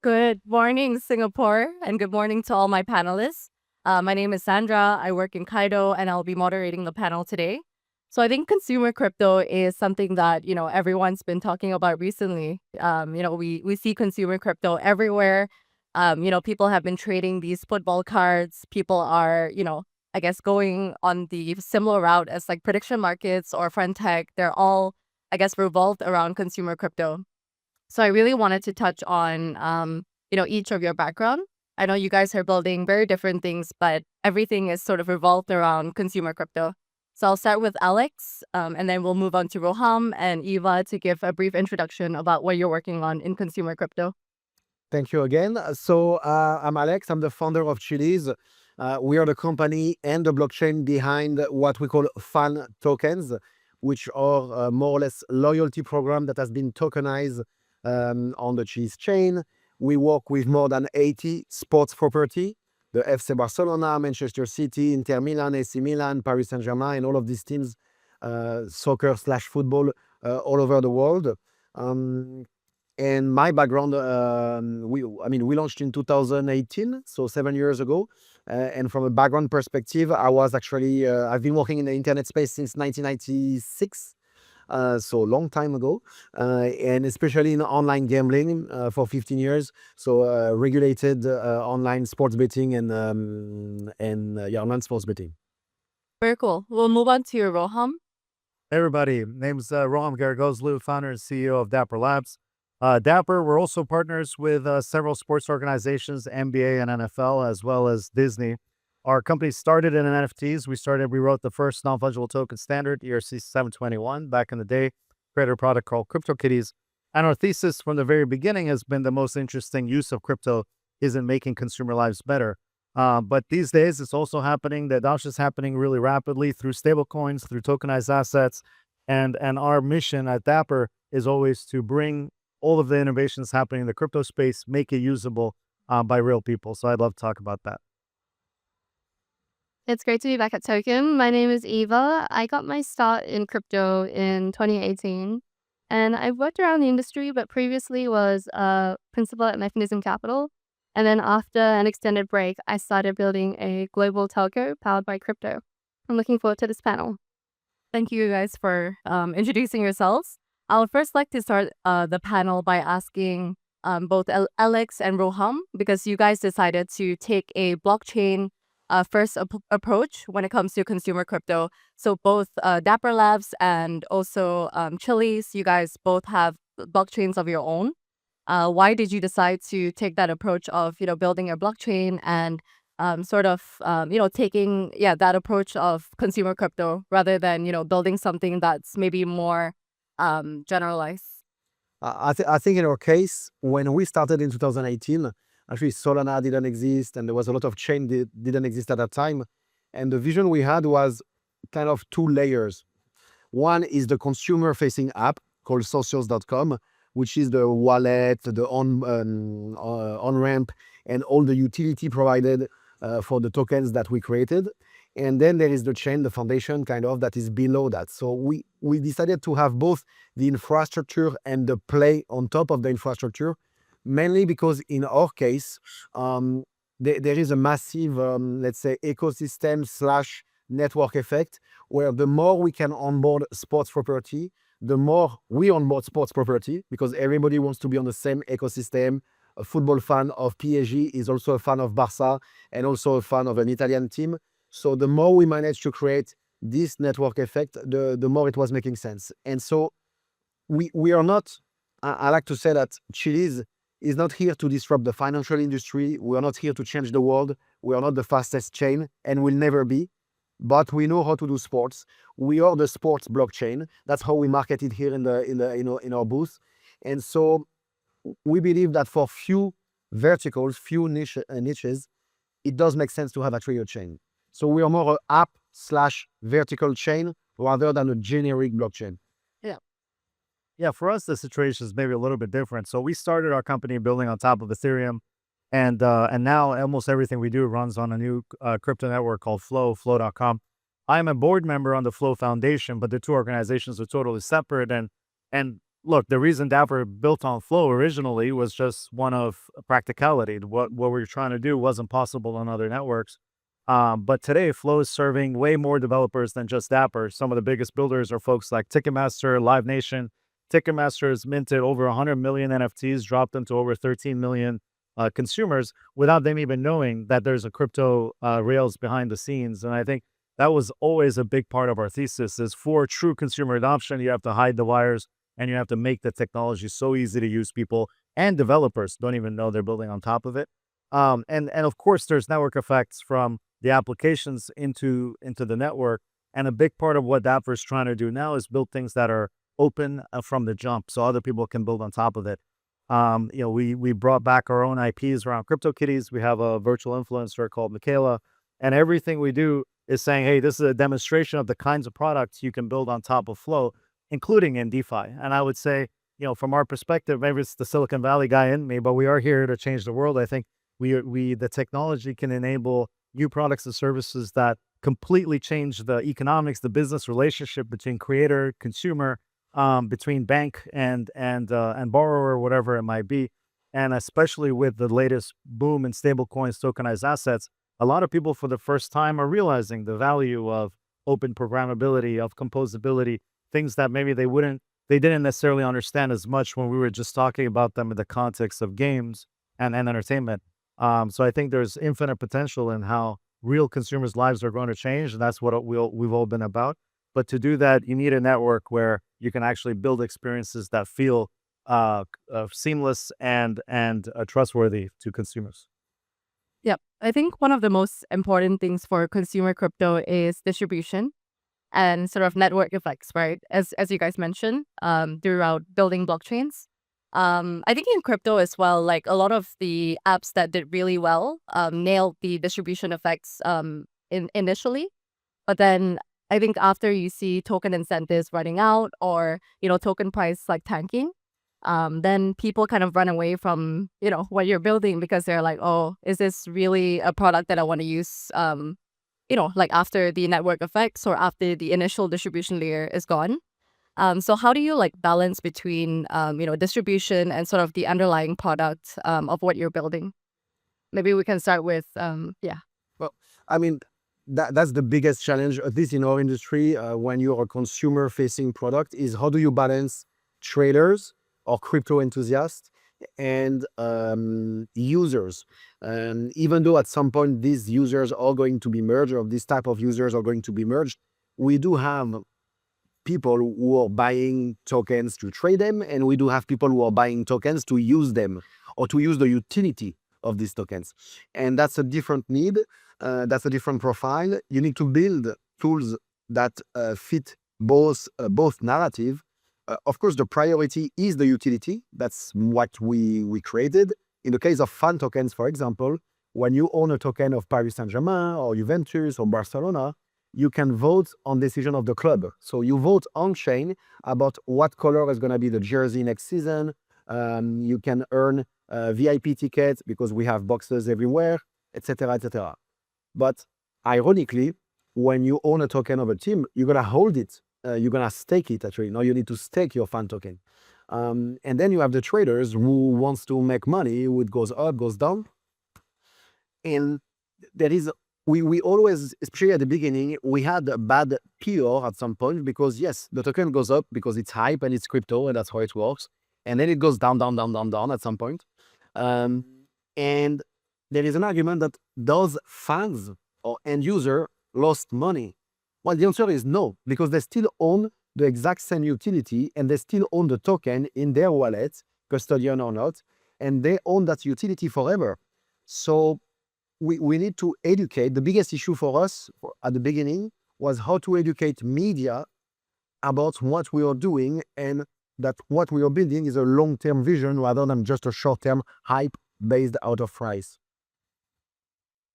Good morning, Singapore, and good morning to all my panelists. My name is Sandra. I work in Kaito, and I'll be moderating the panel today. So I think consumer crypto is something that everyone's been talking about recently. We see consumer crypto everywhere. People have been trading these football cards. People are I guess going on the similar route as like prediction markets or friend tech. They're all I guess revolved around consumer crypto. So I really wanted to touch on, each of your background. I know you guys are building very different things, but everything is sort of revolved around consumer crypto. So I'll start with Alex, and then we'll move on to Roham and Eva to give a brief introduction about what you're working on in consumer crypto. Thank you again. I'm Alex. I'm the founder of Chiliz. We are the company and the blockchain behind what we call fan tokens, which are more or less loyalty program that has been tokenized on the Chiliz chain. We work with more than 80 sports property, the FC Barcelona, Manchester City, Inter Milan, AC Milan, Paris Saint-Germain, and all of these teams, soccer/football, all over the world. And my background, we launched in 2018, so 7 years ago. And from a background perspective, I've been working in the internet space since 1996, so a long time ago, and especially in online gambling for 15 years. So regulated online sports betting and online sports betting. Very cool. We'll move on to Roham. Hey everybody, name's Roham Gharegozlou, founder and CEO of Dapper Labs. Dapper, we're also partners with several sports organizations, NBA and NFL, as well as Disney. Our company started in NFTs. We wrote the first non-fungible token standard, ERC 721, back in the day, created a product called CryptoKitties. And our thesis from the very beginning has been the most interesting use of crypto is in making consumer lives better. But these days, it's also happening, the adoption is happening really rapidly through stablecoins, through tokenized assets. And our mission at Dapper is always to bring all of the innovations happening in the crypto space, make it usable by real people. So I'd love to talk about that. It's great to be back at Token. My name is Eva. I got my start in crypto in 2018, and I've worked around the industry, but previously was a principal at Mechanism Capital. And then after an extended break, I started building a global telco powered by crypto. I'm looking forward to this panel. Thank you guys for introducing yourselves. I would first like to start the panel by asking both Alex and Roham, because you guys decided to take a blockchain first approach when it comes to consumer crypto. So both Dapper Labs and also Chiliz, you guys both have blockchains of your own. Why did you decide to take that approach of building a blockchain and taking that approach of consumer crypto rather than building something that's maybe more generalized? I think in our case, when we started in 2018, actually Solana didn't exist, and there was a lot of chain that didn't exist at that time. And the vision we had was kind of two layers. One is the consumer-facing app called socials.com, which is the wallet, the on-ramp, and all the utility provided for the tokens that we created. And then there is the chain, the foundation kind of, that is below that. So we decided to have both the infrastructure and the play on top of the infrastructure, mainly because in our case, there is a massive, let's say, ecosystem/network effect, where the more we can onboard sports property, the more we onboard sports property, because everybody wants to be on the same ecosystem. A football fan of PSG is also a fan of Barca and also a fan of an Italian team. So the more we manage to create this network effect, the more it was making sense. And so we are not, I like to say that Chiliz is not here to disrupt the financial industry. We are not here to change the world. We are not the fastest chain and will never be. But we know how to do sports. We are the sports blockchain. That's how we market it here in our booth. And so we believe that for few verticals, few niches, it does make sense to have a trio chain. So we are more an app/vertical chain rather than a generic blockchain. Yeah, for us, the situation is maybe a little bit different. So we started our company building on top of Ethereum, and now almost everything we do runs on a new crypto network called Flow, flow.com. I'm a board member on the Flow Foundation, but the two organizations are totally separate. And look, the reason Dapper built on Flow originally was just one of practicality. What we were trying to do wasn't possible on other networks. But today, Flow is serving way more developers than just Dapper. Some of the biggest builders are folks like Ticketmaster, Live Nation. Ticketmaster has minted over 100 million NFTs, dropped them to over 13 million consumers without them even knowing that there's a crypto rails behind the scenes. And I think that was always a big part of our thesis is for true consumer adoption, you have to hide the wires and you have to make the technology so easy to use. People and developers don't even know they're building on top of it. And of course, there's network effects from the applications into the network. And a big part of what Dapper is trying to do now is build things that are open from the jump, so other people can build on top of it. We brought back our own IPs around CryptoKitties. We have a virtual influencer called Michaela, and everything we do is saying, hey, this is a demonstration of the kinds of products you can build on top of Flow, including in DeFi. And I would say, from our perspective, maybe it's the Silicon Valley guy in me, but we are here to change the world. I think the technology can enable new products and services that completely change the economics, the business relationship between creator, consumer, between bank and borrower, whatever it might be. And especially with the latest boom in stablecoins, tokenized assets, a lot of people for the first time are realizing the value of open programmability, of composability, things that maybe they didn't necessarily understand as much when we were just talking about them in the context of games and entertainment. So I think there's infinite potential in how real consumers' lives are going to change, and that's what we've all been about. But to do that, you need a network where you can actually build experiences that feel seamless and trustworthy to consumers. Yep. I think one of the most important things for consumer crypto is distribution and sort of network effects, right? As you guys mentioned, throughout building blockchains. I think in crypto as well, like a lot of the apps that did really well nailed the distribution effects initially. But then I think after you see token incentives running out or, token price like tanking, then people kind of run away from, what you're building because they're like, oh, is this really a product that I want to use, like after the network effects or after the initial distribution layer is gone? So how do you like balance between, distribution and sort of the underlying product of what you're building? Maybe we can start with, yeah. Well, I mean, that's the biggest challenge, at least in our industry, when you're a consumer-facing product, is how do you balance traders or crypto enthusiasts and users? And even though at some point these users are going to be merged, or this type of users are going to be merged, we do have people who are buying tokens to trade them, and we do have people who are buying tokens to use them or to use the utility of these tokens. And that's a different need. That's a different profile. You need to build tools that fit both narrative. Of course, the priority is the utility. That's what we created. In the case of fan tokens, for example, when you own a token of Paris Saint-Germain or Juventus or Barcelona, you can vote on decision of the club. So you vote on chain about what color is going to be the jersey next season. You can earn VIP tickets because we have boxes everywhere, etc., etc. But ironically, when you own a token of a team, you're going to hold it. You're going to stake it, actually. Now you need to stake your fan token. And then you have the traders who wants to make money, who it goes up, goes down. And there is, we always, especially at the beginning, we had a bad PR at some point because yes, the token goes up because it's hype and it's crypto and that's how it works. And then it goes down, down, down, down, down at some point. And there is an argument that those fans or end user lost money. Well, the answer is no, because they still own the exact same utility and they still own the token in their wallet, custodian or not, and they own that utility forever. So we need to educate. The biggest issue for us at the beginning was how to educate media about what we are doing and that what we are building is a long-term vision rather than just a short-term hype based out of price.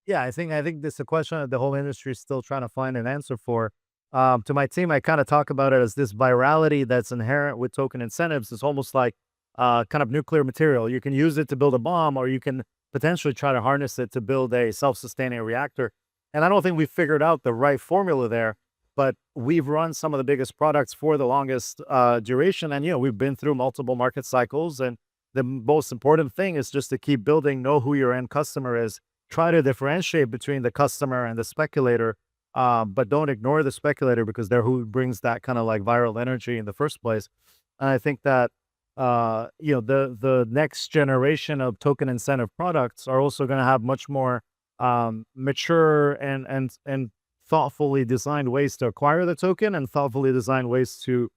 Yeah, I think this is a question that the whole industry is still trying to find an answer for. To my team, I kind of talk about it as this virality that's inherent with token incentives. It's almost like kind of nuclear material. You can use it to build a bomb, or you can potentially try to harness it to build a self-sustaining reactor. And I don't think we figured out the right formula there. but we've run some of the biggest products for the longest duration. And, we've been through multiple market cycles. And the most important thing is just to keep building, know who your end customer is, try to differentiate between the customer and the speculator, but don't ignore the speculator because they're who brings that kind of like viral energy in the first place. And I think that, the next generation of token incentive products are also going to have much more mature and thoughtfully designed ways to acquire the token and thoughtfully designed ways to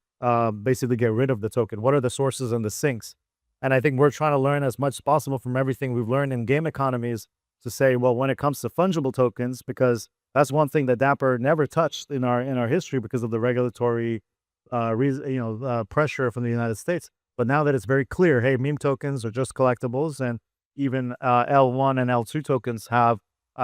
basically get rid of the token. What are the sources and the sinks? And I think we're trying to learn as much as possible from everything we've learned in game economies to say, well, when it comes to fungible tokens, because that's one thing that Dapper never touched in our history because of the regulatory pressure from the United States. But now that it's very clear, hey, meme tokens are just collectibles, and even L1 and L2 tokens have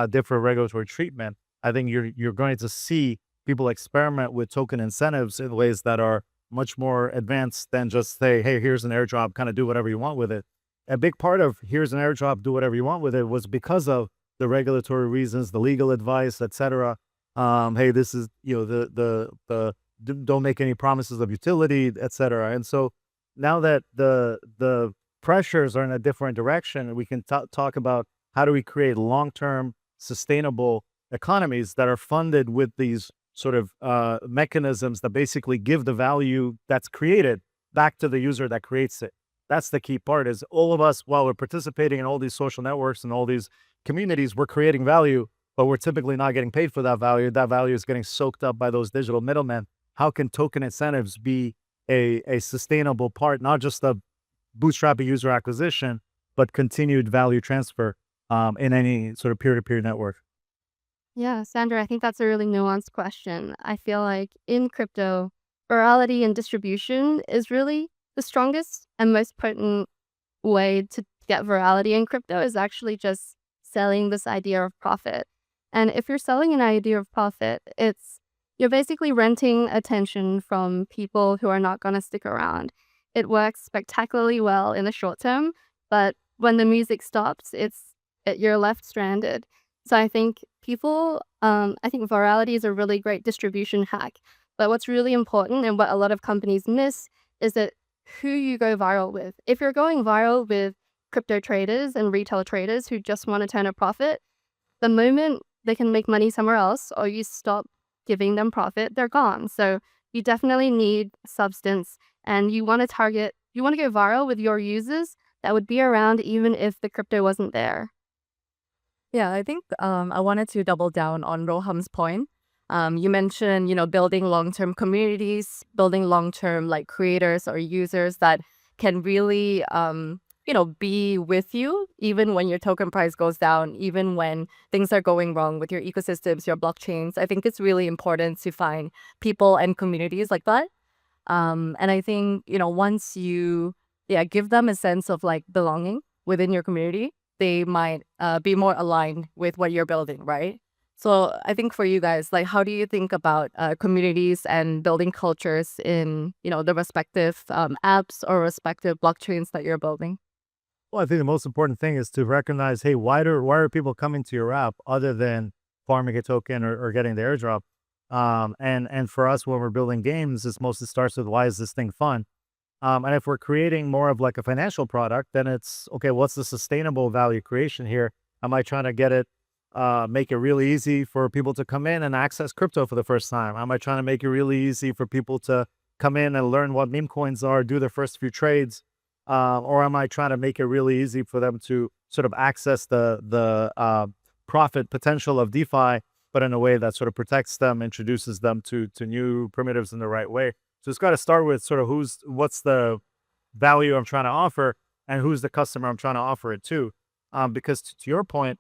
different regulatory treatment. I think you're going to see people experiment with token incentives in ways that are much more advanced than just say, hey, here's an airdrop, kind of do whatever you want with it. A big part of here's an airdrop, do whatever you want with it was because of the regulatory reasons, the legal advice, etc. Hey, this is, don't make any promises of utility, etc. And so now that the pressures are in a different direction, we can talk about how do we create long-term sustainable economies that are funded with these sort of mechanisms that basically give the value that's created back to the user that creates it. That's the key part, is all of us, while we're participating in all these social networks and all these communities, we're creating value, but we're typically not getting paid for that value. That value is getting soaked up by those digital middlemen. How can token incentives be a sustainable part, not just of bootstrapping user acquisition, but continued value transfer in any sort of peer-to-peer network? Yeah, Sandra, I think that's a really nuanced question. I feel like in crypto, virality and distribution is really the strongest and most potent way to get virality in crypto is actually just selling this idea of profit. And if you're selling an idea of profit, you're basically renting attention from people who are not going to stick around. It works spectacularly well in the short term, but when the music stops, you're left stranded. So I think I think virality is a really great distribution hack. But what's really important and what a lot of companies miss is that who you go viral with. If you're going viral with crypto traders and retail traders who just want to turn a profit, the moment they can make money somewhere else or you stop giving them profit, they're gone. So you definitely need substance, and you want to go viral with your users that would be around even if the crypto wasn't there. Yeah, I think I wanted to double down on Roham's point. You mentioned, building long-term communities, building long-term like creators or users that can really, be with you even when your token price goes down, even when things are going wrong with your ecosystems, your blockchains. I think it's really important to find people and communities like that. And I think, once you, give them a sense of like belonging within your community, they might be more aligned with what you're building, right? So I think for you guys, like, how do you think about communities and building cultures in, the respective apps or respective blockchains that you're building? Well, I think the most important thing is to recognize, hey, why are people coming to your app other than farming a token or getting the airdrop? And for us, when we're building games, this mostly starts with, why is this thing fun? And if we're creating more of like a financial product, then it's, okay, what's the sustainable value creation here? Am I trying to get it, make it really easy for people to come in and access crypto for the first time? Am I trying to make it really easy for people to come in and learn what meme coins are, do their first few trades? Or am I trying to make it really easy for them to sort of access the profit potential of DeFi, but in a way that sort of protects them, introduces them to new primitives in the right way? So it's got to start with sort of what's the value I'm trying to offer and who's the customer I'm trying to offer it to. Because to your point,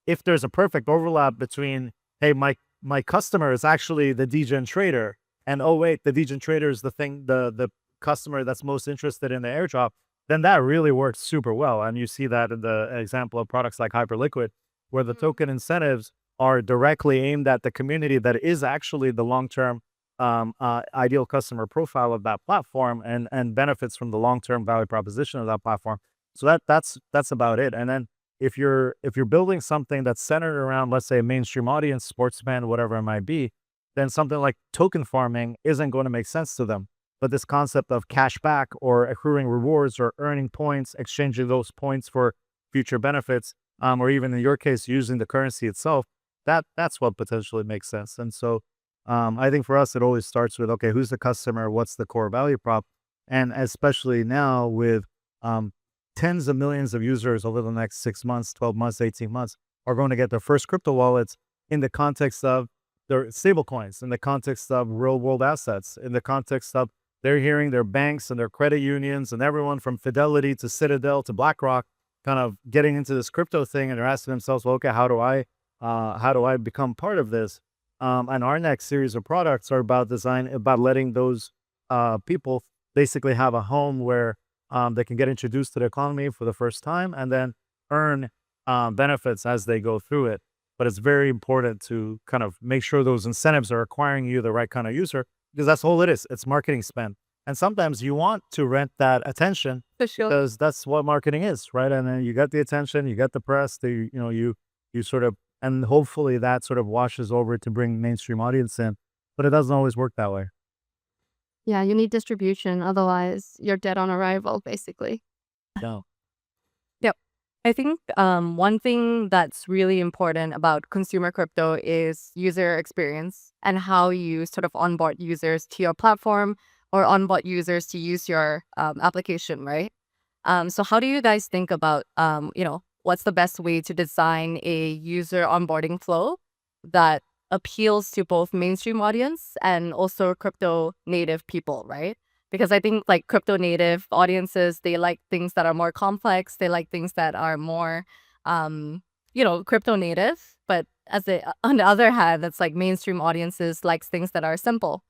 if there's a perfect overlap between, hey, my customer is actually the degen trader, and oh wait, the degen trader is the customer that's most interested in the airdrop, then that really works super well. And you see that in the example of products like Hyperliquid, where the token incentives are directly aimed at the community that is actually the long-term ideal customer profile of that platform and benefits from the long-term value proposition of that platform. So that's about it. And then if you're building something that's centered around, let's say, a mainstream audience, sports fan, whatever it might be, then something like token farming isn't going to make sense to them. But this concept of cash back or accruing rewards or earning points, exchanging those points for future benefits, or even in your case, using the currency itself, that's what potentially makes sense. And so I think for us, it always starts with, okay, who's the customer? What's the core value prop? And especially now with tens of millions of users over the next 6 months, 12 months, 18 months are going to get their first crypto wallets in the context of their stable coins, in the context of real world assets, in the context of they're hearing their banks and their credit unions and everyone from Fidelity to Citadel to BlackRock kind of getting into this crypto thing, and they're asking themselves, well, okay, how do I become part of this? And our next series of products are about letting those people basically have a home where they can get introduced to the economy for the first time and then earn benefits as they go through it. But it's very important to kind of make sure those incentives are acquiring you the right kind of user, because that's all it is. It's marketing spend. And sometimes you want to rent that attention For sure. because that's what marketing is, right? And then you got the attention, you got the press, you sort of, and hopefully that sort of washes over to bring mainstream audience in, but it doesn't always work that way. Yeah, you need distribution. Otherwise, you're dead on arrival, basically. No. I think one thing that's really important about consumer crypto is user experience and how you sort of onboard users to your platform or onboard users to use your application, right? So how do you guys think about, what's the best way to design a user onboarding flow that appeals to both mainstream audience and also crypto native people, right? Because I think like crypto native audiences, they like things that are more complex. They like things that are more, crypto native. But on the other hand, that's like mainstream audiences likes things that are simple.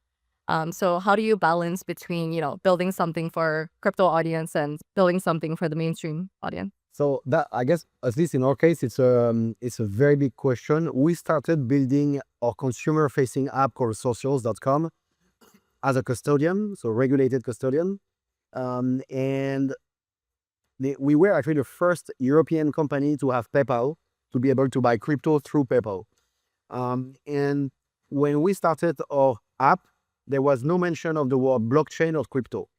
So how do you balance between, building something for crypto audience and building something for the mainstream audience? So that, I guess, at least in our case, it's a very big question. We started building our consumer-facing app called socials.com as a custodian, so regulated custodian. And we were actually the first European company to have PayPal, to be able to buy crypto through PayPal. And when we started our app, there was no mention of the word blockchain or crypto.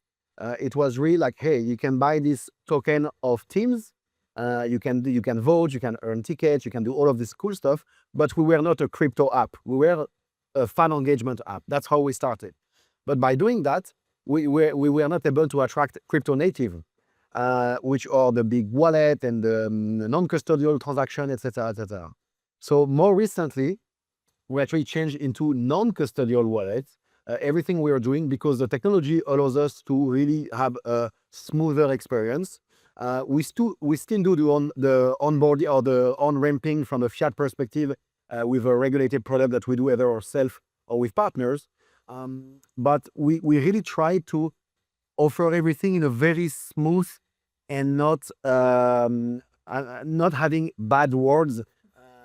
It was really like, hey, you can buy this token of Teams, you can vote, you can earn tickets, you can do all of this cool stuff, but we were not a crypto app. We were a fan engagement app. That's how we started. But by doing that, we were not able to attract crypto native, which are the big wallet and the non-custodial transaction, etc., etc. So more recently, we actually changed into non-custodial wallets. Everything we are doing because the technology allows us to really have a smoother experience. We still do the onboarding or the on-ramping from a fiat perspective with a regulated product that we do either ourselves or with partners. But we really try to offer everything in a very smooth and not having bad words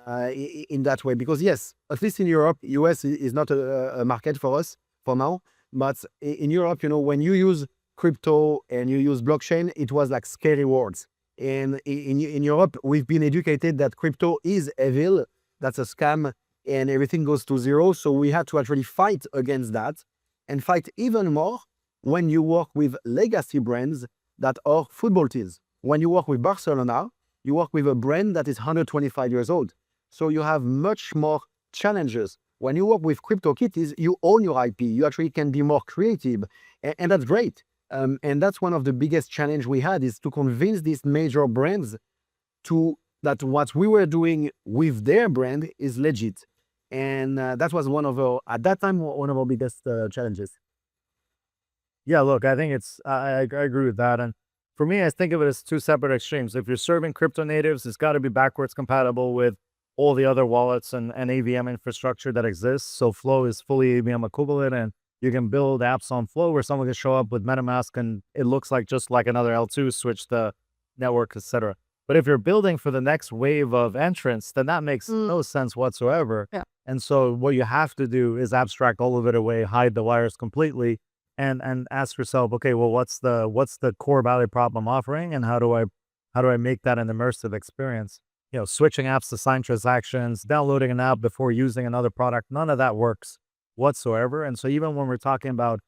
in that way. Because yes, at least in Europe, US is not a market for us for now. But in Europe, when you use crypto and you use blockchain, it was like scary words. And in Europe, we've been educated that crypto is evil, that's a scam, and everything goes to zero. So we had to actually fight against that and fight even more when you work with legacy brands that are football teams. When you work with Barcelona, you work with a brand that is 125 years old. So you have much more challenges. When you work with CryptoKitties, you own your IP. You actually can be more creative, and that's great. And that's one of the biggest challenge we had, is to convince these major brands that what we were doing with their brand is legit. And that was at that time, one of our biggest challenges. Yeah, look, I think I agree with that. And for me, I think of it as two separate extremes. If you're serving crypto natives, it's got to be backwards compatible with all the other wallets and AVM infrastructure that exists. So Flow is fully AVM equivalent, and you can build apps on Flow where someone can show up with MetaMask and it looks like just like another L2, switch the network, etc. But if you're building for the next wave of entrants, then that makes no sense whatsoever. Yeah. And so what you have to do is abstract all of it away, hide the wires completely, and ask yourself, okay, well, what's the core value prop I'm offering, and how do I make that an immersive experience? Switching apps to sign transactions, downloading an app before using another product, none of that works whatsoever. And so even when we're talking about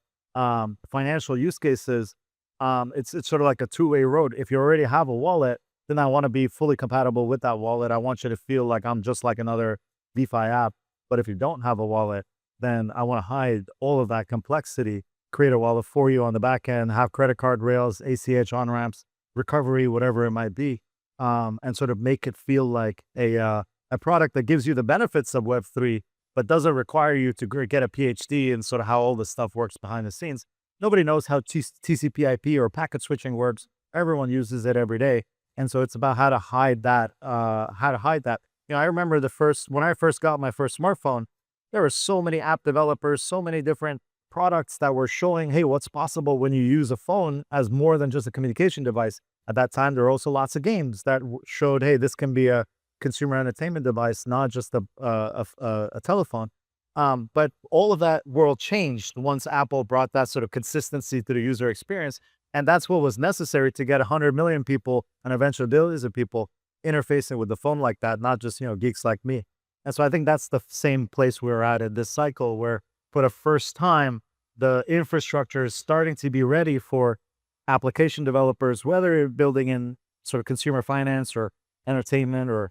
financial use cases, it's sort of like a two-way road. If you already have a wallet, then I want to be fully compatible with that wallet. I want you to feel like I'm just like another DeFi app. But if you don't have a wallet, then I want to hide all of that complexity, create a wallet for you on the back end, have credit card rails, ACH on-ramps, recovery, whatever it might be, and sort of make it feel like a product that gives you the benefits of Web3, but doesn't require you to get a PhD in sort of how all this stuff works behind the scenes. Nobody knows how TCP/IP or packet switching works. Everyone uses it every day. And so it's about how to hide that, I remember when I first got my first smartphone, there were so many app developers, so many different products that were showing, hey, what's possible when you use a phone as more than just a communication device. At that time, there were also lots of games that showed, hey, this can be a consumer entertainment device, not just a telephone. But all of that world changed once Apple brought that sort of consistency to the user experience. And that's what was necessary to get 100 million people and eventually billions of people interfacing with the phone like that, not just, geeks like me. And so I think that's the same place we're at in this cycle, where for the first time, the infrastructure is starting to be ready for application developers, whether you're building in sort of consumer finance or entertainment or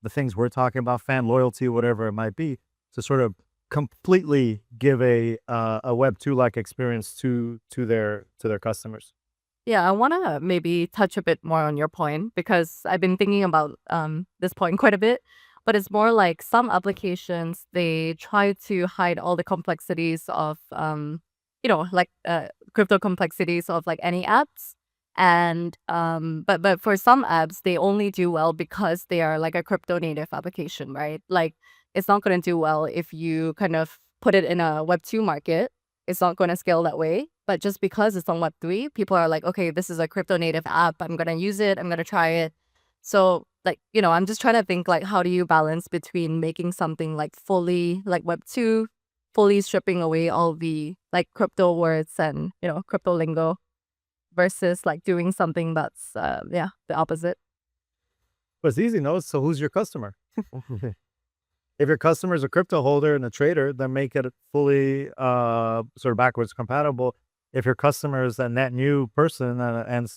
the things we're talking about, fan loyalty, whatever it might be, to sort of completely give a Web2-like experience to their customers. Yeah, I want to maybe touch a bit more on your point, because I've been thinking about this point quite a bit. But it's more like some applications, they try to hide all the complexities of, crypto complexities of like any apps. And but for some apps, they only do well because they are like a crypto native application, right? Like it's not going to do well if you kind of put it in a Web2 market. It's not going to scale that way. But just because it's on Web3, people are like, okay, this is a crypto native app. I'm going to use it. I'm going to try it. So like, I'm just trying to think like, how do you balance between making something like fully like Web2, fully stripping away all the like crypto words and, crypto lingo, versus like doing something that's, the opposite. But it's easy, no? So who's your customer? If your customer is a crypto holder and a trader, then make it fully sort of backwards compatible. If your customer is a net new person and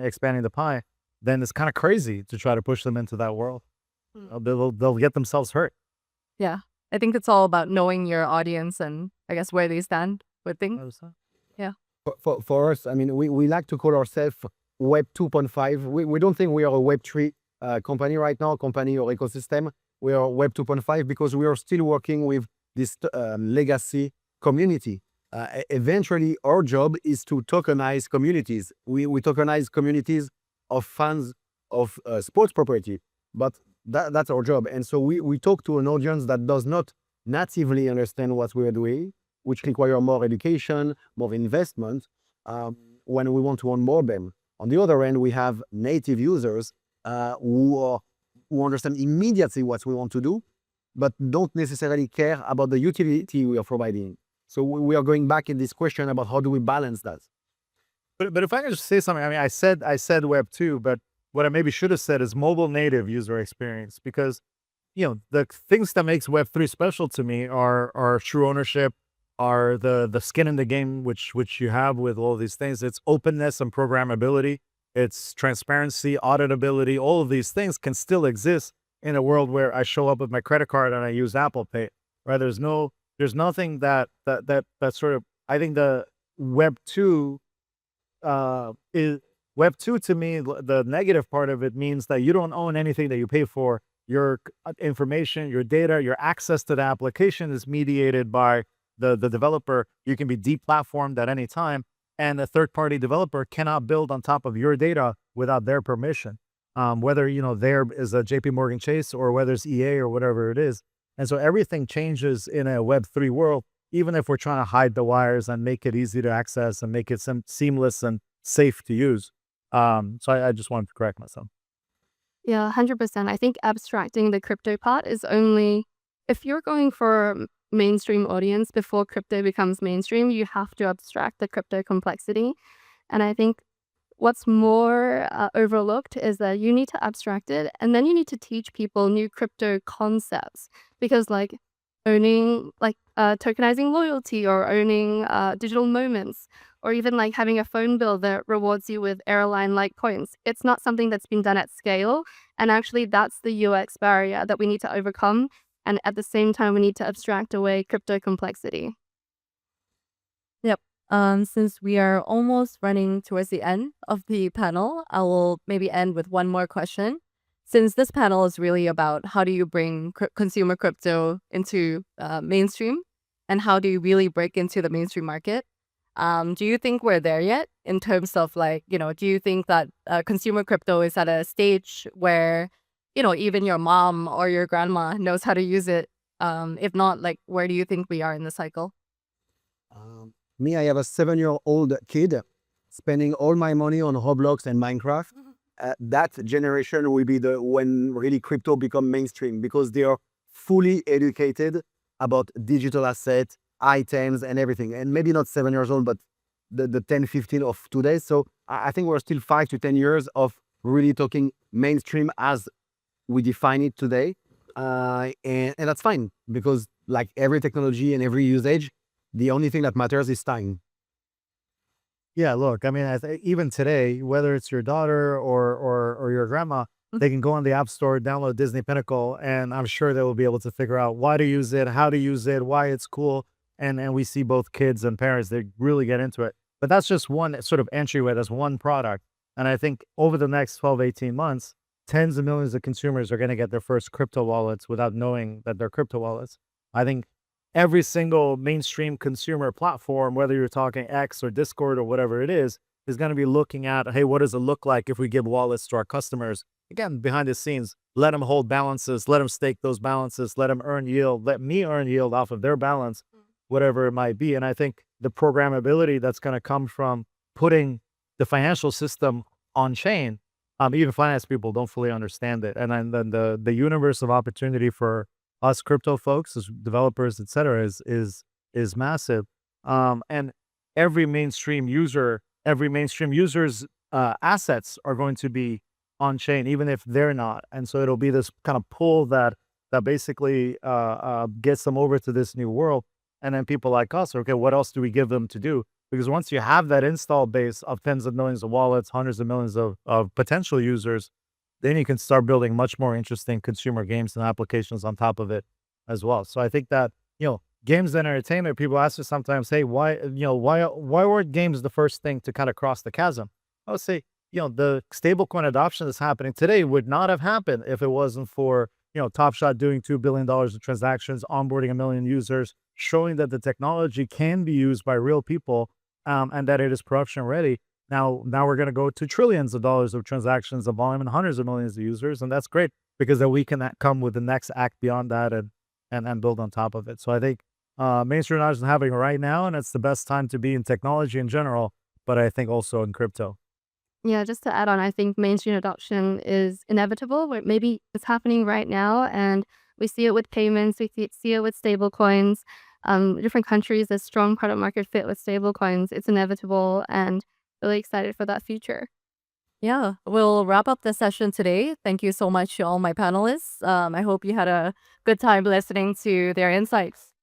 expanding the pie, then it's kind of crazy to try to push them into that world. They'll get themselves hurt. Yeah, I think it's all about knowing your audience and I guess where they stand with things. Yeah. For us, I mean, we like to call ourselves Web 2.5. We don't think we are a Web 3 company right now, company or ecosystem. We are Web 2.5 because we are still working with this legacy community. Eventually, our job is to tokenize communities. We tokenize communities of fans of sports property, but that's our job. And so we talk to an audience that does not natively understand what we are doing, which require more education, more investment when we want to onboard them. On the other end, we have native users who understand immediately what we want to do, but don't necessarily care about the utility we are providing. So we are going back in this question about how do we balance that. But if I can just say something, I mean, I said Web 2, but what I maybe should have said is mobile native user experience, because the things that makes Web 3 special to me are true ownership, are the skin in the game which you have with all these things. It's openness and programmability, it's transparency, auditability. All of these things can still exist in a world where I show up with my credit card and I use Apple Pay. Right? There's nothing that sort of, I think the Web 2 is Web 2 to me. The negative part of it means that you don't own anything that you pay for. Your information, your data, your access to the application is mediated by the developer. You can be deplatformed at any time, and a third-party developer cannot build on top of your data without their permission. Whether there is a JP Morgan Chase or whether it's EA or whatever it is. And so everything changes in a Web3 world, even if we're trying to hide the wires and make it easy to access and make it seamless and safe to use. So I just wanted to correct myself. Yeah, 100%. I think abstracting the crypto part is only, if you're going for mainstream audience before crypto becomes mainstream, you have to abstract the crypto complexity. And I think what's more overlooked is that you need to abstract it, and then you need to teach people new crypto concepts. Because owning like tokenizing loyalty or owning digital moments, or even like having a phone bill that rewards you with airline-like points. It's not something that's been done at scale. And actually, that's the UX barrier that we need to overcome. And at the same time, we need to abstract away crypto complexity. Yep. Since we are almost running towards the end of the panel, I will maybe end with one more question. Since this panel is really about how do you bring consumer crypto into mainstream and how do you really break into the mainstream market, do you think we're there yet in terms of like, do you think that consumer crypto is at a stage where, even your mom or your grandma knows how to use it? If not, like, where do you think we are in the cycle? Me, I have a 7-year-old kid spending all my money on Roblox and Minecraft. That generation will be when really crypto become mainstream because they are fully educated about digital assets, items, and everything. And maybe not 7 years old, but the 10, 15 of today. So I think we're still 5 to 10 years of really talking mainstream as we define it today. And that's fine because like every technology and every usage, the only thing that matters is time. Yeah, look, I mean, even today, whether it's your daughter or your grandma, they can go on the App Store, download Disney Pinnacle, and I'm sure they will be able to figure out why to use it, how to use it, why it's cool. And we see both kids and parents, they really get into it. But that's just one sort of entryway, that's one product. And I think over the next 12, 18 months, tens of millions of consumers are going to get their first crypto wallets without knowing that they're crypto wallets. I think every single mainstream consumer platform, whether you're talking X or Discord or whatever it is going to be looking at, hey, what does it look like if we give wallets to our customers? Again, behind the scenes, let them hold balances, let them stake those balances, let them earn yield, let me earn yield off of their balance, whatever it might be. And I think the programmability that's going to come from putting the financial system on chain, even finance people don't fully understand it. And then the universe of opportunity for us crypto folks as developers, et cetera, is massive. And every mainstream user's assets are going to be on chain, even if they're not. And so it'll be this kind of pull that basically gets them over to this new world. And then people like us, okay, what else do we give them to do? Because once you have that install base of tens of millions of wallets, hundreds of millions of potential users, then you can start building much more interesting consumer games and applications on top of it as well. So I think that, games and entertainment, people ask us sometimes, hey, why weren't games the first thing to kind of cross the chasm? I would say, the stablecoin adoption that's happening today would not have happened if it wasn't for, Top Shot doing $2 billion of transactions, onboarding 1 million users, showing that the technology can be used by real people, and that it is production ready. Now we're going to go to trillions of dollars of transactions of volume and hundreds of millions of users. And that's great because then we can come with the next act beyond that and build on top of it. So I think mainstream adoption is happening right now, and it's the best time to be in technology in general, but I think also in crypto. Yeah, just to add on, I think mainstream adoption is inevitable. Where maybe it's happening right now, and we see it with payments, we see it with stable coins. Different countries, there's strong product market fit with stable coins. It's inevitable, and really excited for that future. Yeah, we'll wrap up the session today. Thank you so much to all my panelists. I hope you had a good time listening to their insights.